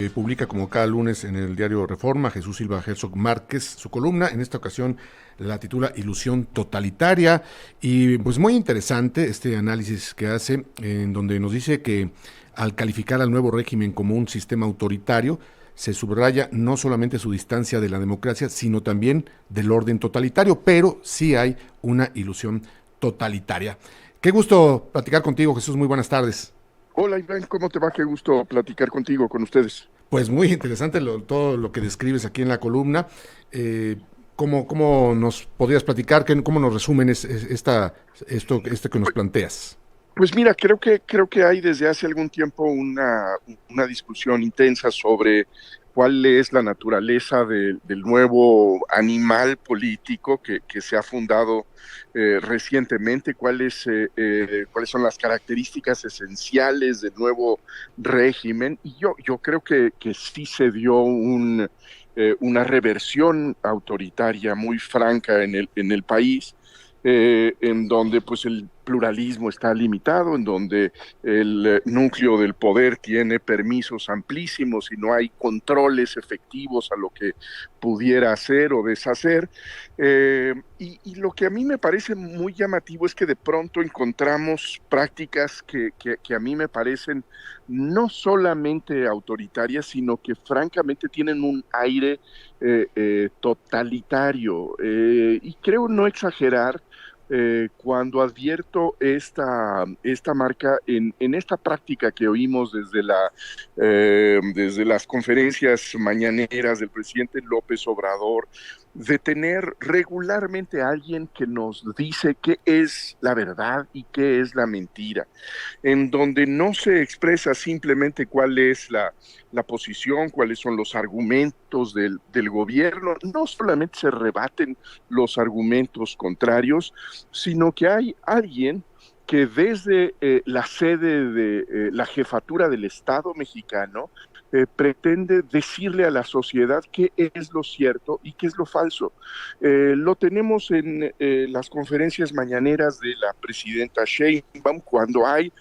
Publica como cada lunes en el diario Reforma Jesús Silva Herzog Márquez su columna. En esta ocasión la titula Ilusión totalitaria, y pues muy interesante este análisis que hace, en donde nos dice que al calificar al nuevo régimen como un sistema autoritario se subraya no solamente su distancia de la democracia, sino también del orden totalitario, pero sí hay una ilusión totalitaria. Qué gusto platicar contigo, Jesús, muy buenas tardes. Hola Iván, ¿cómo te va? Qué gusto platicar contigo, con ustedes. Pues muy interesante todo lo que describes aquí en la columna. Eh, ¿Cómo nos podrías platicar? ¿Cómo nos resumen esto que nos planteas? Pues mira, creo que hay desde hace algún tiempo una discusión intensa sobre cuál es la naturaleza del nuevo animal político que se ha fundado recientemente, cuáles son las características esenciales del nuevo régimen. Y yo creo que sí se dio una reversión autoritaria muy franca en el país, en donde pues el pluralismo está limitado, en donde el núcleo del poder tiene permisos amplísimos y no hay controles efectivos a lo que pudiera hacer o deshacer. Y lo que a mí me parece muy llamativo es que de pronto encontramos prácticas que a mí me parecen no solamente autoritarias, sino que francamente tienen un aire totalitario. Y creo no exagerar cuando advierto esta marca en esta práctica que oímos desde las conferencias mañaneras del presidente López Obrador, de tener regularmente a alguien que nos dice qué es la verdad y qué es la mentira, en donde no se expresa simplemente cuál es la posición, cuáles son los argumentos del gobierno, no solamente se rebaten los argumentos contrarios, sino que hay alguien que desde la sede de la jefatura del Estado mexicano pretende decirle a la sociedad qué es lo cierto y qué es lo falso. Lo tenemos en las conferencias mañaneras de la presidenta Sheinbaum, cuando hay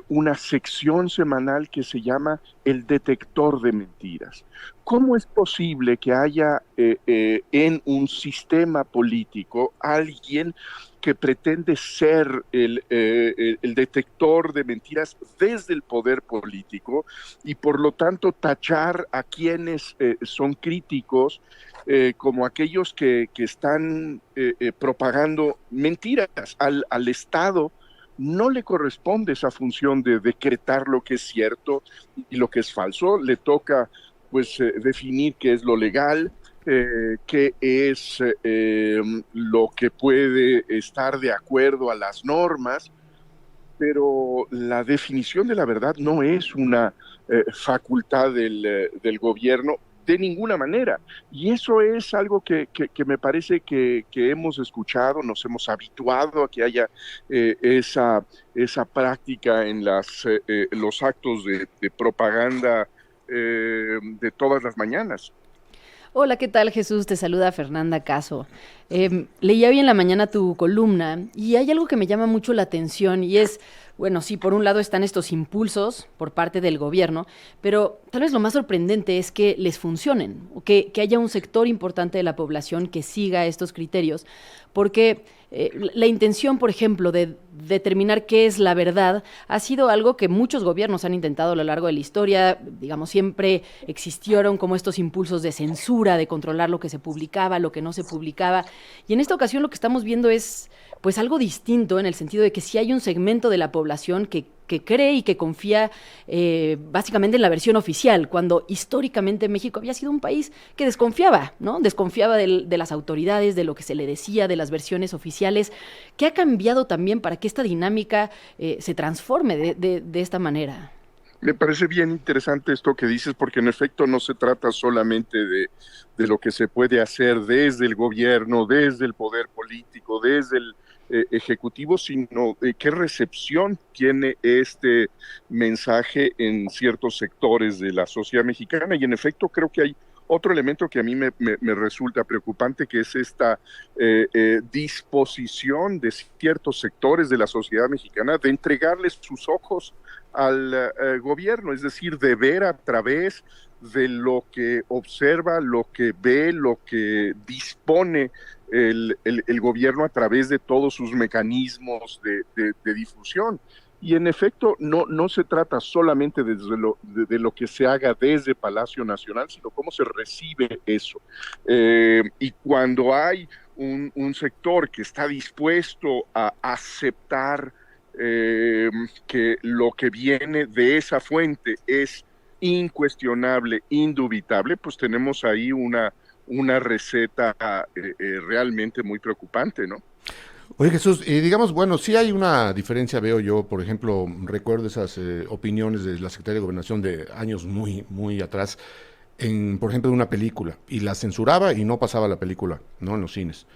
una sección semanal que se llama el detector de mentiras. ¿Cómo es posible que haya en un sistema político alguien que pretende ser el detector de mentiras desde el poder político y por lo tanto tachar a quienes son críticos como aquellos que están propagando mentiras al Estado? No le corresponde esa función de decretar lo que es cierto y lo que es falso. Le toca pues definir qué es lo legal, qué es lo que puede estar de acuerdo a las normas, pero la definición de la verdad no es una facultad del gobierno de ninguna manera. Y eso es algo que me parece que hemos escuchado, nos hemos habituado a que haya esa práctica en los actos de propaganda de todas las mañanas. Hola, ¿qué tal, Jesús? Te saluda Fernanda Caso. Leía hoy en la mañana tu columna y hay algo que me llama mucho la atención y es, bueno, sí, por un lado están estos impulsos por parte del gobierno, pero tal vez lo más sorprendente es que les funcionen, o que haya un sector importante de la población que siga estos criterios, porque la intención, por ejemplo, de determinar qué es la verdad ha sido algo que muchos gobiernos han intentado a lo largo de la historia. Digamos, siempre existieron como estos impulsos de censura, de controlar lo que se publicaba, lo que no se publicaba. Y en esta ocasión lo que estamos viendo es pues algo distinto, en el sentido de que sí hay un segmento de la población que cree y que confía básicamente en la versión oficial, cuando históricamente México había sido un país que desconfiaba, ¿no? Desconfiaba de las autoridades, de lo que se le decía, de las versiones oficiales. ¿Qué ha cambiado también para que esta dinámica se transforme de esta manera? Me parece bien interesante esto que dices, porque en efecto no se trata solamente de lo que se puede hacer desde el gobierno, desde el poder político, desde el ejecutivo, sino qué recepción tiene este mensaje en ciertos sectores de la sociedad mexicana. Y en efecto creo que hay otro elemento que a mí me resulta preocupante, que es esta disposición de ciertos sectores de la sociedad mexicana de entregarles sus ojos al gobierno, es decir, de ver a través de lo que observa, lo que ve, lo que dispone el gobierno a través de todos sus mecanismos de difusión. Y en efecto, no se trata solamente de lo que se haga desde Palacio Nacional, sino cómo se recibe eso. Y cuando hay un sector que está dispuesto a aceptar que lo que viene de esa fuente es incuestionable, indubitable, pues tenemos ahí una receta realmente muy preocupante, ¿no? Oye, Jesús, digamos, bueno, sí hay una diferencia, veo yo, por ejemplo, recuerdo esas opiniones de la Secretaría de Gobernación de años muy, muy atrás, por ejemplo, de una película, y la censuraba y no pasaba la película, ¿no? En los cines.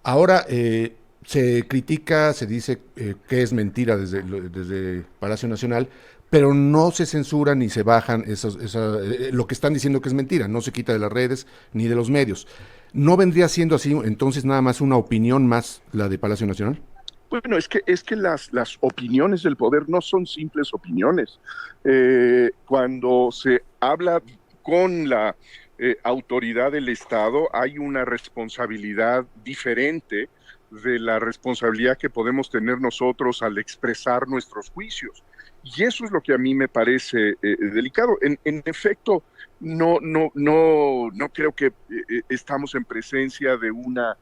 Ahora se critica, se dice que es mentira desde Palacio Nacional, pero no se censuran ni se bajan lo que están diciendo que es mentira, no se quita de las redes ni de los medios. ¿No vendría siendo así entonces nada más una opinión más la de Palacio Nacional? Bueno, es que las opiniones del poder no son simples opiniones. Cuando se habla con la autoridad del Estado, hay una responsabilidad diferente de la responsabilidad que podemos tener nosotros al expresar nuestros juicios. Y eso es lo que a mí me parece delicado. En efecto, no creo que estamos en presencia de una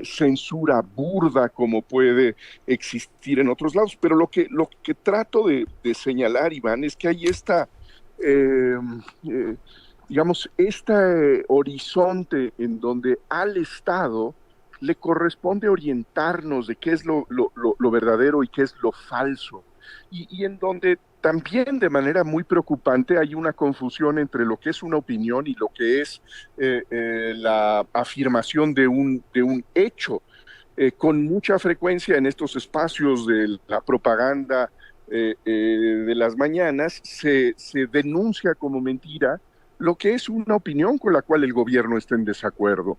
censura burda como puede existir en otros lados, pero lo que trato de señalar, Iván, es que hay eh, digamos, este horizonte en donde al Estado le corresponde orientarnos de qué es lo verdadero y qué es lo falso. Y en donde también de manera muy preocupante hay una confusión entre lo que es una opinión y lo que es la afirmación de un hecho. Con mucha frecuencia en estos espacios de la propaganda de las mañanas se denuncia como mentira lo que es una opinión con la cual el gobierno está en desacuerdo.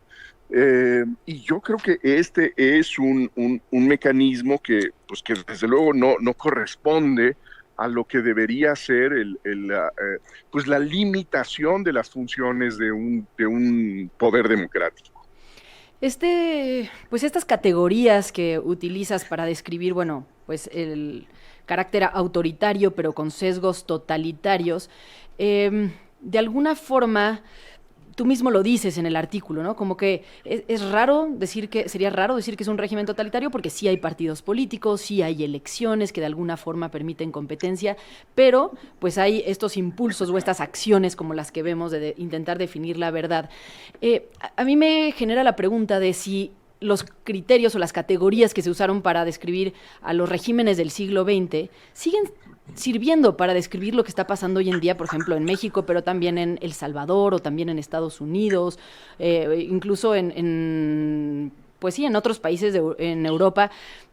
Y yo creo que este es un mecanismo que desde luego no corresponde a lo que debería ser pues la limitación de las funciones de un poder democrático. Pues estas categorías que utilizas para describir, bueno, pues el carácter autoritario, pero con sesgos totalitarios, de alguna forma, tú mismo lo dices en el artículo, ¿no? Como que sería raro decir que es un régimen totalitario porque sí hay partidos políticos, sí hay elecciones que de alguna forma permiten competencia, pero pues hay estos impulsos o estas acciones como las que vemos de intentar definir la verdad. A mí me genera la pregunta de si los criterios o las categorías que se usaron para describir a los regímenes del siglo XX siguen sirviendo para describir lo que está pasando hoy en día, por ejemplo, en México, pero también en El Salvador o también en Estados Unidos, incluso pues sí, en otros países en Europa.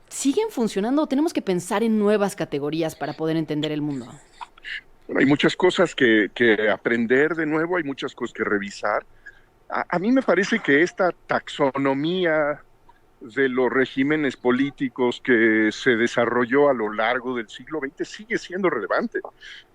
¿Siguen funcionando o tenemos que pensar en nuevas categorías para poder entender el mundo? Bueno, hay muchas cosas que aprender de nuevo, hay muchas cosas que revisar. A mí me parece que esta taxonomía de los regímenes políticos que se desarrolló a lo largo del siglo XX sigue siendo relevante.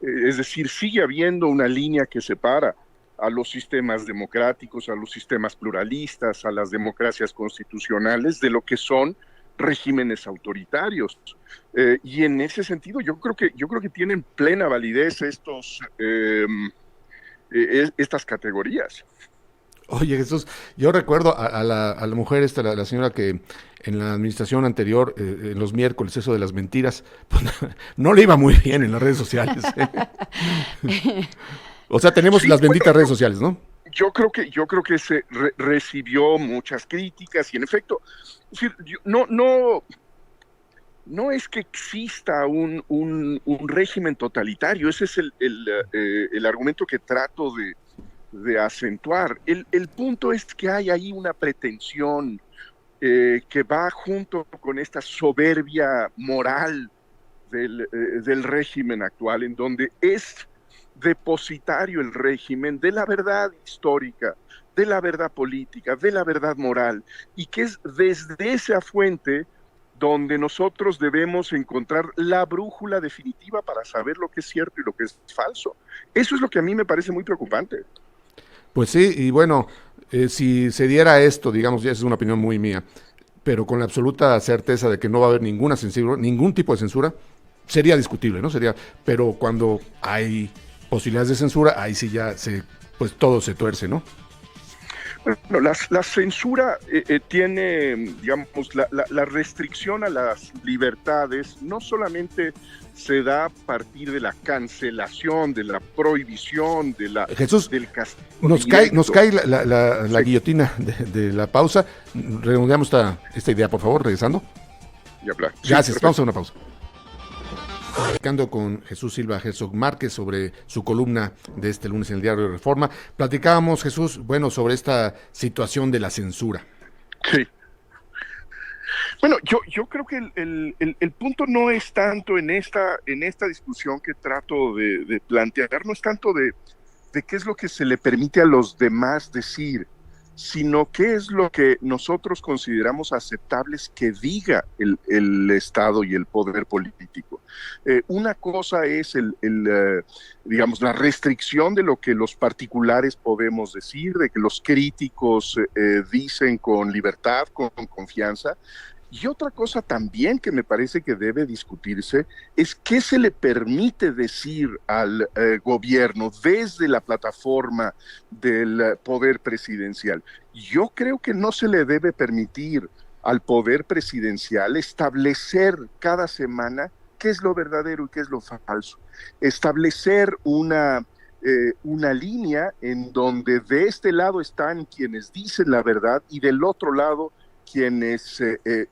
Es decir, sigue habiendo una línea que separa a los sistemas democráticos, a los sistemas pluralistas, a las democracias constitucionales de lo que son regímenes autoritarios. Y en ese sentido yo creo que tienen plena validez estas categorías. Oye, Jesús, yo recuerdo a la mujer la señora que en la administración anterior, en los miércoles, eso de las mentiras, pues, no le iba muy bien en las redes sociales. O sea, tenemos las benditas redes sociales, ¿no? Yo creo que se recibió muchas críticas y en efecto, es decir, no es que exista un régimen totalitario, ese es el argumento que trato de acentuar. El punto es que hay ahí una pretensión que va junto con esta soberbia moral del régimen actual, en donde es depositario el régimen de la verdad histórica, de la verdad política, de la verdad moral, y que es desde esa fuente donde nosotros debemos encontrar la brújula definitiva para saber lo que es cierto y lo que es falso. Eso es lo que a mí me parece muy preocupante. Pues sí, y bueno, si se diera esto, digamos, ya es una opinión muy mía, pero con la absoluta certeza de que no va a haber ninguna censura, ningún tipo de censura, sería discutible, ¿no? Pero cuando hay posibilidades de censura, ahí sí ya pues todo se tuerce, ¿no? Bueno, la censura tiene, digamos, la restricción a las libertades no solamente se da a partir de la cancelación, de la prohibición, Jesús, del castigo nos directo. cae la Sí. guillotina de la pausa. Redondeamos esta idea, por favor, regresando. Y hablar. Sí, Gracias, vamos perfecto. a una pausa. Platicando con Jesús Silva Herzog Márquez sobre su columna de este lunes en el Diario de Reforma. Platicábamos, Jesús, bueno, sobre esta situación de la censura. Sí. Bueno, yo creo que el punto no es tanto en esta discusión que trato de plantear, no es tanto de qué es lo que se le permite a los demás decir, sino qué es lo que nosotros consideramos aceptables que diga el Estado y el poder político. Una cosa es digamos, la restricción de lo que los particulares podemos decir, de que los críticos dicen con libertad, con confianza. Y otra cosa también que me parece que debe discutirse es qué se le permite decir al gobierno desde la plataforma del poder presidencial. Yo creo que no se le debe permitir al poder presidencial establecer cada semana qué es lo verdadero y qué es lo falso. Establecer una línea en donde de este lado están quienes dicen la verdad y del otro lado quienes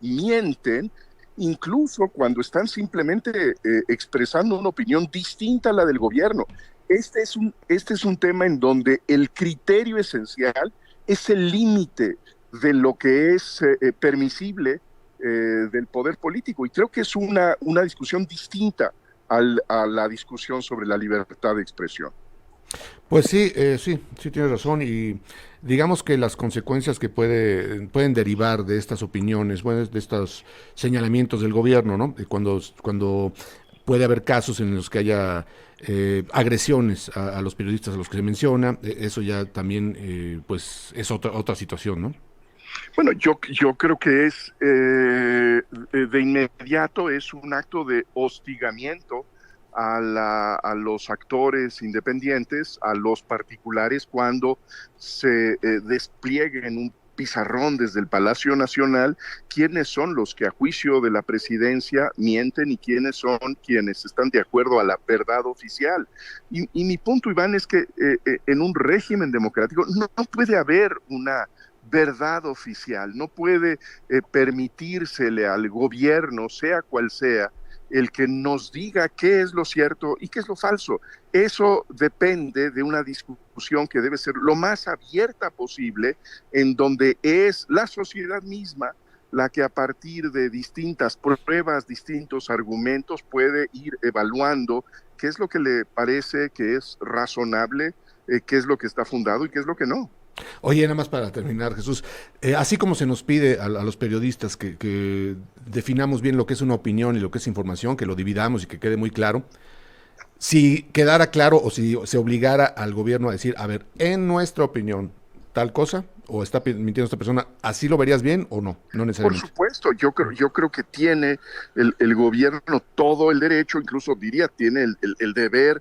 mienten, incluso cuando están simplemente expresando una opinión distinta a la del gobierno. Este es un tema en donde el criterio esencial es el límite de lo que es permisible del poder político, y creo que es una discusión distinta a la discusión sobre la libertad de expresión. Pues sí, sí tienes razón, y digamos que las consecuencias que pueden derivar de estas opiniones, bueno, de estos señalamientos del gobierno, ¿no? Cuando puede haber casos en los que haya agresiones a los periodistas a los que se menciona, eso ya también pues es otra situación, ¿no? Bueno, yo creo que es de inmediato es un acto de hostigamiento a los actores independientes, a los particulares, cuando se despliegue en un pizarrón desde el Palacio Nacional quiénes son los que a juicio de la presidencia mienten y quiénes son quienes están de acuerdo a la verdad oficial. Y mi punto, Iván, es que en un régimen democrático no puede haber una verdad oficial, no puede permitírsele al gobierno, sea cual sea, el que nos diga qué es lo cierto y qué es lo falso. Eso depende de una discusión que debe ser lo más abierta posible, en donde es la sociedad misma la que a partir de distintas pruebas, distintos argumentos, puede ir evaluando qué es lo que le parece que es razonable, qué es lo que está fundado y qué es lo que no. Oye, nada más para terminar, Jesús, así como se nos pide a los periodistas que definamos bien lo que es una opinión y lo que es información, que lo dividamos y que quede muy claro, si quedara claro o si se obligara al gobierno a decir, a ver, en nuestra opinión, tal cosa, o está mintiendo esta persona, ¿así lo verías bien o no? No Por necesariamente. supuesto, yo creo que tiene el gobierno todo el derecho, incluso diría, tiene el deber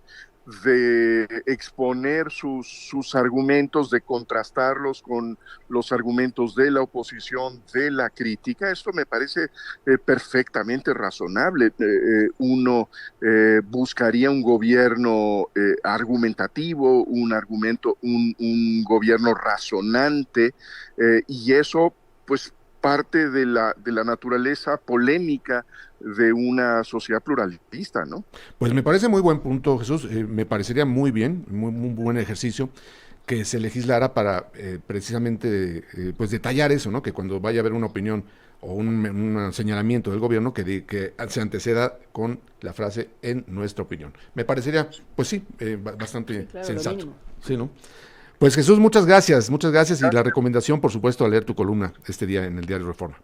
de exponer sus argumentos, de contrastarlos con los argumentos de la oposición, de la crítica. Esto me parece perfectamente razonable. Uno buscaría un gobierno argumentativo, un gobierno razonante, y eso, pues, parte de la naturaleza polémica de una sociedad pluralista, ¿no? Pues me parece muy buen punto, Jesús. Me parecería muy bien, muy buen ejercicio que se legislara para precisamente pues detallar eso, ¿no? Que cuando vaya a haber una opinión o un señalamiento del gobierno que se anteceda con la frase en nuestra opinión. Me parecería, pues sí, bastante Sí, claro, sensato. Sí, ¿no? Pues Jesús, muchas gracias y la recomendación, por supuesto, a leer tu columna este día en el Diario Reforma.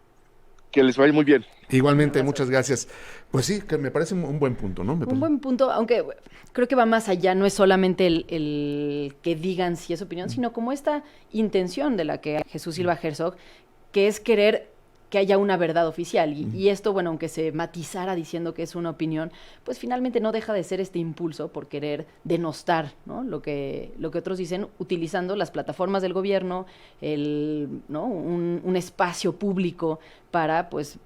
Que les vaya muy bien. Igualmente, muchas gracias. Pues sí, que me parece un buen punto, ¿no? Un buen punto, aunque creo que va más allá, no es solamente el que digan si es opinión, sino como esta intención de la que Jesús Silva Herzog, que es querer que haya una verdad oficial. Y esto, bueno, aunque se matizara diciendo que es una opinión, pues finalmente no deja de ser este impulso por querer denostar, ¿no? Lo que otros dicen, utilizando las plataformas del gobierno, ¿no? un espacio público para pues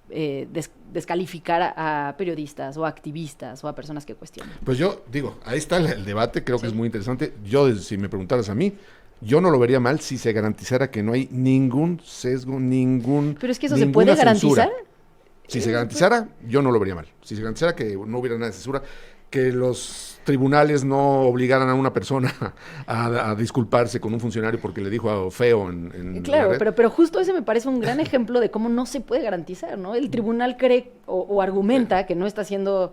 descalificar a periodistas o a activistas o a personas que cuestionan. Pues yo digo, ahí está el debate, creo que Sí. es muy interesante. Yo, si me preguntaras a mí, yo no lo vería mal si se garantizara que no hay ningún sesgo, Pero es que eso se ninguna puede censura. garantizar. Si se garantizara, yo no lo vería mal. Si se garantizara que no hubiera nada de censura, que los tribunales no obligaran a una persona a disculparse con un funcionario porque le dijo feo en Claro, la red. pero justo ese me parece un gran ejemplo de cómo no se puede garantizar, ¿no? El tribunal cree o argumenta que no está siendo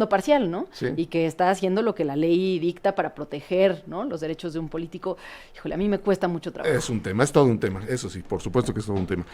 parcial, ¿no? Sí. Y que está haciendo lo que la ley dicta para proteger, ¿no? Los derechos de un político. Híjole, a mí me cuesta mucho trabajo. Es un tema, es todo un tema, eso sí, por supuesto que es todo un tema.